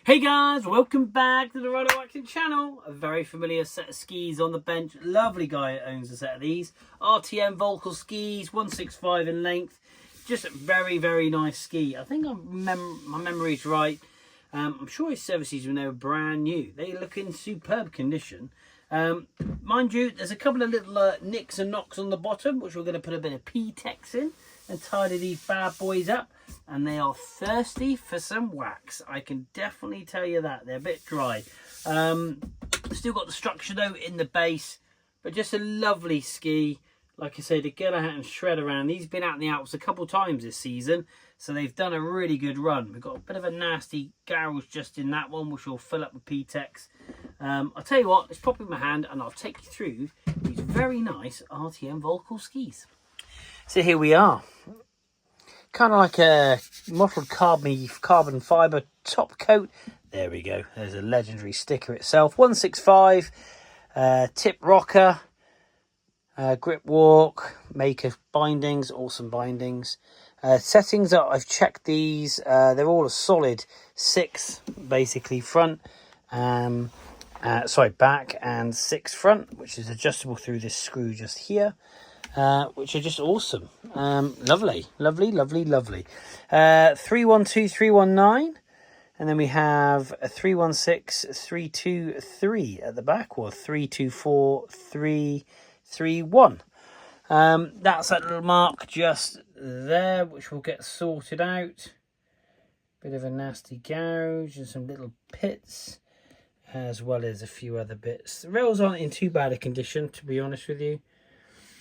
Hey guys, welcome back to the Rider Waxing channel. A very familiar set of skis on the bench. Lovely guy owns a set of these. RTM VOLKL skis, 165 in length. Just a very, very nice ski. I think my memory's right. I'm sure his services when they were brand new. They look in superb condition. Mind you, there's a couple of little nicks and knocks on the bottom, which we're going to put a bit of P-Tex in and tidy these bad boys up. And they are thirsty for some wax. I can definitely tell you that. They're a bit dry. Still got the structure though in the base, but just a lovely ski. Like I say, to get out and shred around. These have been out in the Alps a couple times this season, so they've done a really good run. We've got a bit of a nasty gouge just in that one, which will fill up with P-Tex. I'll tell you what, let's pop in my hand and I'll take you through these very nice RTM VOLKL skis. So here we are. Kind of like a mottled carbon fibre top coat. There we go. There's a legendary sticker itself. 165, tip rocker, grip walk, maker bindings, awesome bindings. Settings, I've checked these. They're all a solid 6, basically front. Back and 6 front, which is adjustable through this screw just here. Which are just awesome. Lovely. 312, 319, and then we have a 316, 323 at the back, or 324, 331. That's that little mark just there, which will get sorted out. Bit of a nasty gouge and some little pits, as well as a few other bits. The rails aren't in too bad a condition, to be honest with you.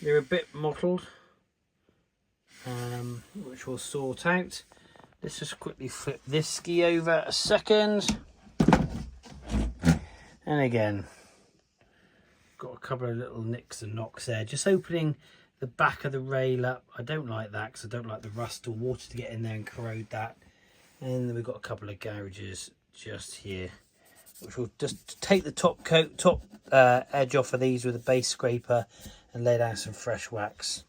They're a bit mottled, which we'll sort out. Let's just quickly flip this ski over a second. And again, got a couple of little nicks and knocks there. Just opening the back of the rail up. I don't like that because I don't like the rust or water to get in there and corrode that. And then we've got a couple of gouges just here, which will just take the top edge off of these with a base scraper and lay down some fresh wax.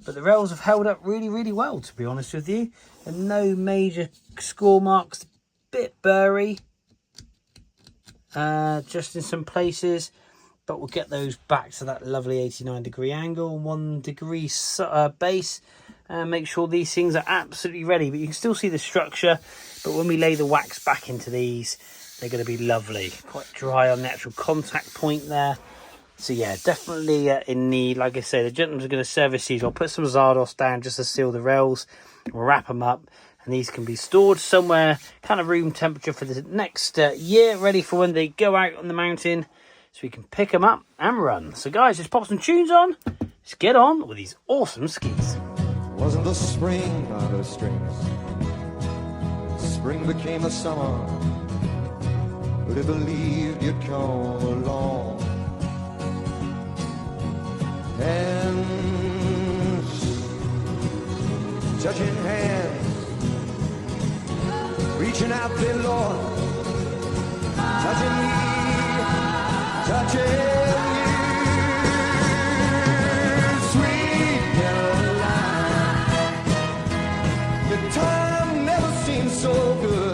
But the rails have held up really, really well, to be honest with you. And no major score marks. Bit burry, just in some places. But we'll get those back to that lovely 89-degree angle, 1 degree base. And make sure these things are absolutely ready. But you can still see the structure. But when we lay the wax back into these, they're going to be lovely. Quite dry on the actual contact point there. So yeah, definitely in need. Like I say, the gentleman's going to service these. I'll put some Zardos down just to seal the rails. We'll wrap them up. And these can be stored somewhere, kind of room temperature for the next year. Ready for when they go out on the mountain. So we can pick them up and run. So guys, let's pop some tunes on. Let's get on with these awesome skis. Wasn't the spring out of strings? Spring became the summer. But I believed you'd come along. Hands, touching hands, reaching out there, Lord, touching me, touching you, sweet Caroline, your time never seemed so good.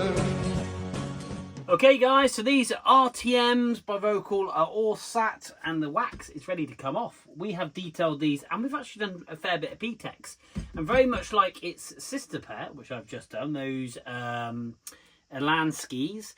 Okay guys, so these RTMs by VOLKL are all sat and the wax is ready to come off. We have detailed these and we've actually done a fair bit of P-Tex. And very much like its sister pair, which I've just done, those Elan skis,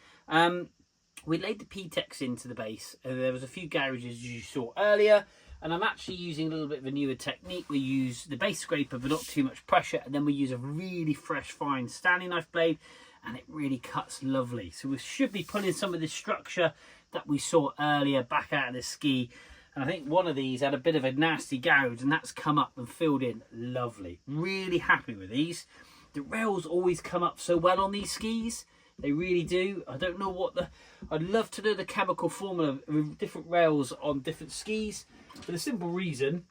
we laid the P-Tex into the base. There was a few gouges you saw earlier. And I'm actually using a little bit of a newer technique. We use the base scraper but not too much pressure. And then we use a really fresh, fine Stanley knife blade. And it really cuts lovely. So we should be pulling some of this structure that we saw earlier back out of the ski. And I think one of these had a bit of a nasty gouge and that's come up and filled in lovely. Really happy with these. The rails always come up so well on these skis. They really do. I don't know what I'd love to know the chemical formula of different rails on different skis. For the simple reason,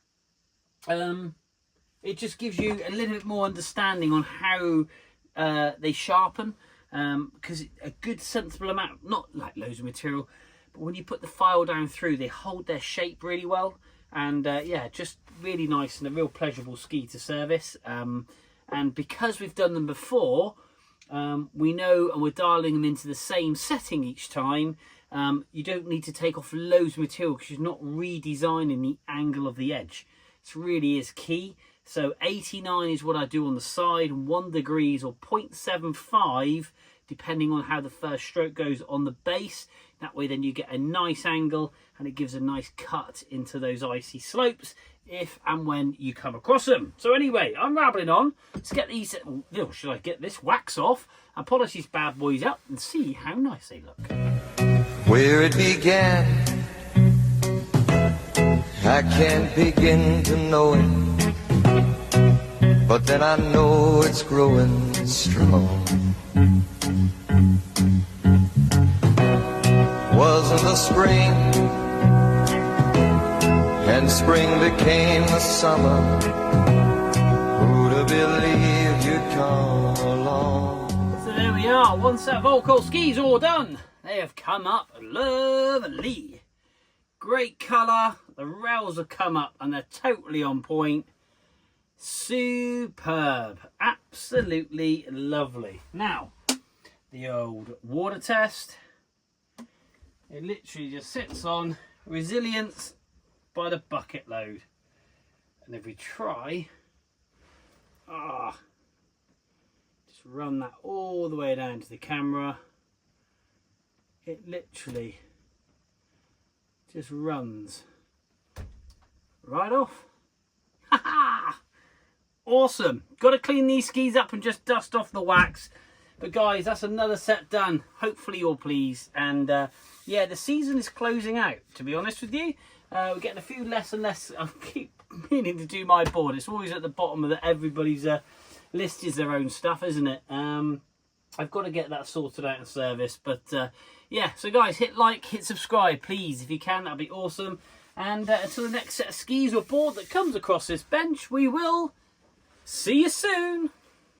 it just gives you a little bit more understanding on how they sharpen, because a good sensible amount, not like loads of material, but when you put the file down through, they hold their shape really well. And yeah, just really nice and a real pleasurable ski to service. And because we've done them before, We know, and we're dialing them into the same setting each time. You don't need to take off loads of material because you're not redesigning the angle of the edge. It really is key. So 89 is what I do on the side, 1 degrees or 0.75 depending on how the first stroke goes on the base. That way then you get a nice angle and it gives a nice cut into those icy slopes if and when you come across them. So anyway, I'm rambling on. Let's get these, should I get this wax off and polish these bad boys up and see how nice they look. Where it began, I can't begin to know it, but then I know it's growing strong. Wasn't the spring, and spring became the summer. Who'd have believed you'd come along? So there we are, one set of VOLKL skis all done. They have come up lovely. Great colour, the rails have come up and they're totally on point. Superb, absolutely lovely. Now, the old water test. It literally just sits on resilience by the bucket load. And if we try, just run that all the way down to the camera. It literally just runs right off. Ha ha! Awesome. Got to clean these skis up and just dust off the wax. But guys, that's another set done. Hopefully you're pleased. And yeah, the season is closing out, to be honest with you. We're getting a few less and less. I keep meaning to do my board. It's always at the bottom of everybody's list is their own stuff, isn't it? I've got to get that sorted out in service. But yeah, so guys, hit like, hit subscribe, please. If you can, that'd be awesome. And until the next set of skis or board that comes across this bench, we will see you soon.